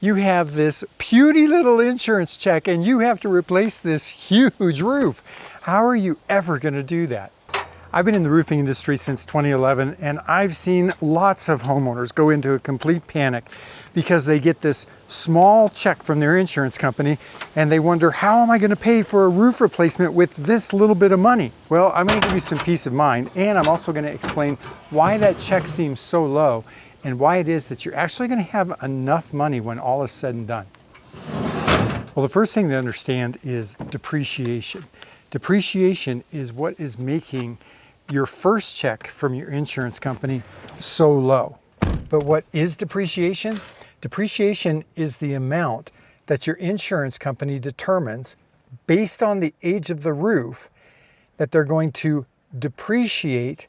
You have this puny little insurance check and you have to replace this huge roof. How are you ever going to do that? I've been in the roofing industry since 2011 and I've seen lots of homeowners go into a complete panic because they get this small check from their insurance company and they wonder, how am I going to pay for a roof replacement with this little bit of money? Well, I'm going to give you some peace of mind, and I'm also going to explain why that check seems so low and why it is that you're actually going to have enough money when all is said and done. Well, the first thing to understand is depreciation. Depreciation is what is making your first check from your insurance company so low. But what is depreciation? Depreciation is the amount that your insurance company determines based on the age of the roof that they're going to depreciate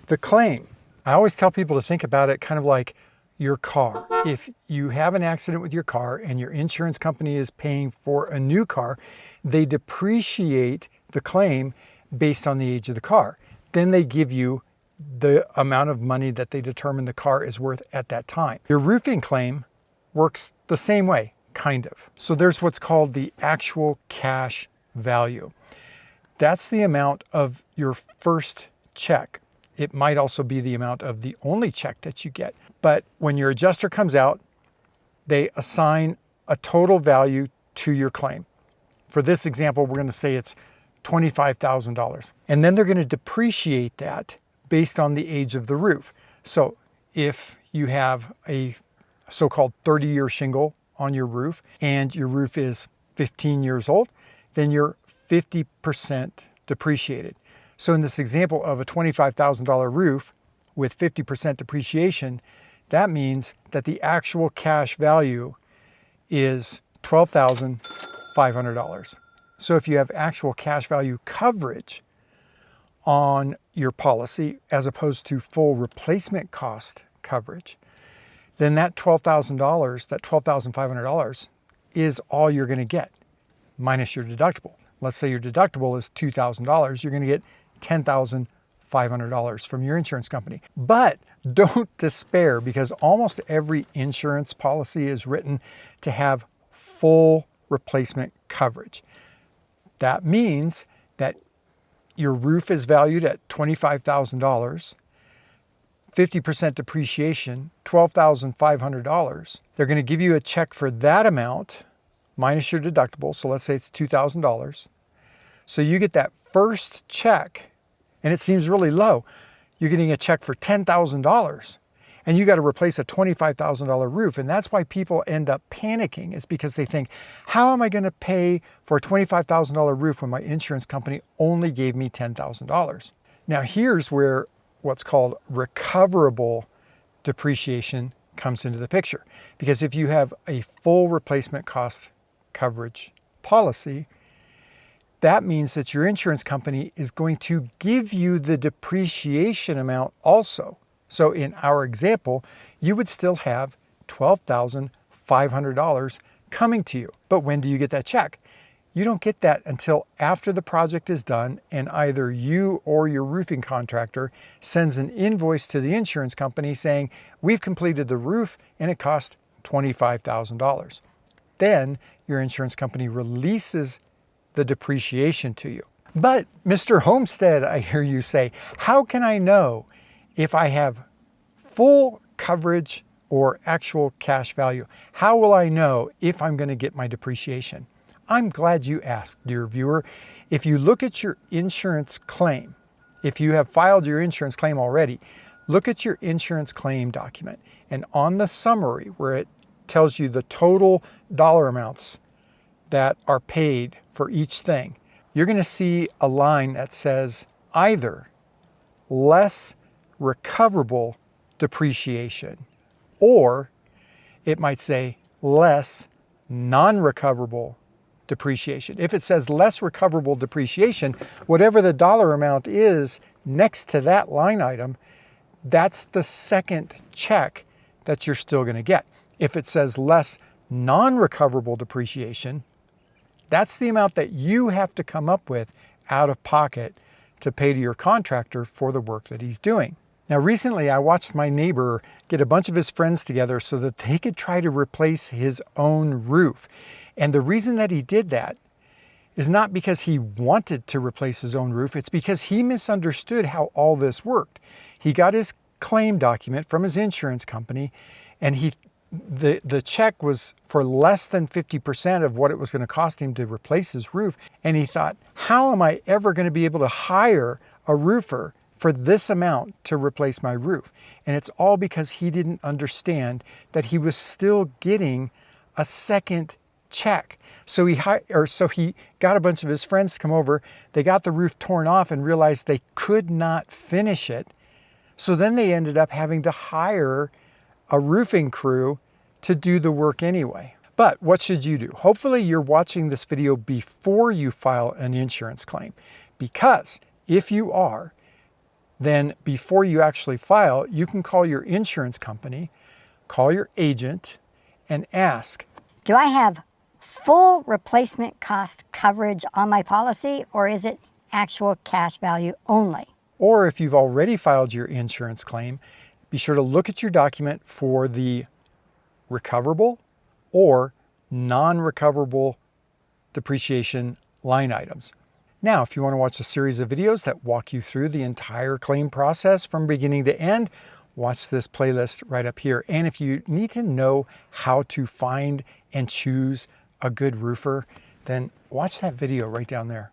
the claim. I always tell people to think about it kind of like your car. If you have an accident with your car and your insurance company is paying for a new car, they depreciate the claim based on the age of the car. Then they give you the amount of money that they determine the car is worth at that time. Your roofing claim works the same way, kind of. So there's what's called the actual cash value. That's the amount of your first check. It might also be the amount of the only check that you get. But when your adjuster comes out, they assign a total value to your claim. For this example, we're going to say it's $25,000. And then they're going to depreciate that based on the age of the roof. So if you have a so-called 30-year shingle on your roof and your roof is 15 years old, then you're 50% depreciated. So in this example of a $25,000 roof with 50% depreciation, that means that the actual cash value is $12,500. So if you have actual cash value coverage on your policy as opposed to full replacement cost coverage, then that $12,000, that $12,500 is all you're going to get minus your deductible. Let's say your deductible is $2,000, you're going to get $10,500 from your insurance company. But don't despair, because almost every insurance policy is written to have full replacement coverage. That means that your roof is valued at $25,000, 50% depreciation, $12,500. They're going to give you a check for that amount minus your deductible. So let's say it's $2,000. So you get that first check, and it seems really low. You're getting a check for $10,000, and you got to replace a $25,000 roof. And that's why people end up panicking, is because they think, how am I going to pay for a $25,000 roof when my insurance company only gave me $10,000? Now here's where what's called recoverable depreciation comes into the picture. Because if you have a full replacement cost coverage policy, that means that your insurance company is going to give you the depreciation amount also. So in our example, you would still have $12,500 coming to you. But when do you get that check? You don't get that until after the project is done and either you or your roofing contractor sends an invoice to the insurance company saying, we've completed the roof and it cost $25,000. Then your insurance company releases the depreciation to you. But Mr. Homestead, I hear you say, how can I know if I have full coverage or actual cash value? How will I know if I'm going to get my depreciation? I'm glad you asked, dear viewer. If you look at your insurance claim, if you have filed your insurance claim already, look at your insurance claim document, and on the summary where it tells you the total dollar amounts that are paid for each thing, you're going to see a line that says either less recoverable depreciation, or it might say less non-recoverable depreciation. If it says less recoverable depreciation, whatever the dollar amount is next to that line item, that's the second check that you're still going to get. If it says less non-recoverable depreciation, that's the amount that you have to come up with out of pocket to pay to your contractor for the work that he's doing. Now recently I watched my neighbor get a bunch of his friends together so that they could try to replace his own roof. And the reason that he did that is not because he wanted to replace his own roof, it's because he misunderstood how all this worked. He got his claim document from his insurance company, and the check was for less than 50% of what it was going to cost him to replace his roof. And he thought, how am I ever going to be able to hire a roofer for this amount to replace my roof? And it's all because he didn't understand that he was still getting a second check. So he got a bunch of his friends to come over. They got the roof torn off and realized they could not finish it. So then they ended up having to hire a roofing crew to do the work anyway. But what should you do? Hopefully you're watching this video before you file an insurance claim, because if you are, then before you actually file, you can call your insurance company, call your agent, and ask, do I have full replacement cost coverage on my policy, or is it actual cash value only? Or if you've already filed your insurance claim, be sure to look at your document for the recoverable or non-recoverable depreciation line items. Now, if you want to watch a series of videos that walk you through the entire claim process from beginning to end, watch this playlist right up here. And if you need to know how to find and choose a good roofer, then watch that video right down there.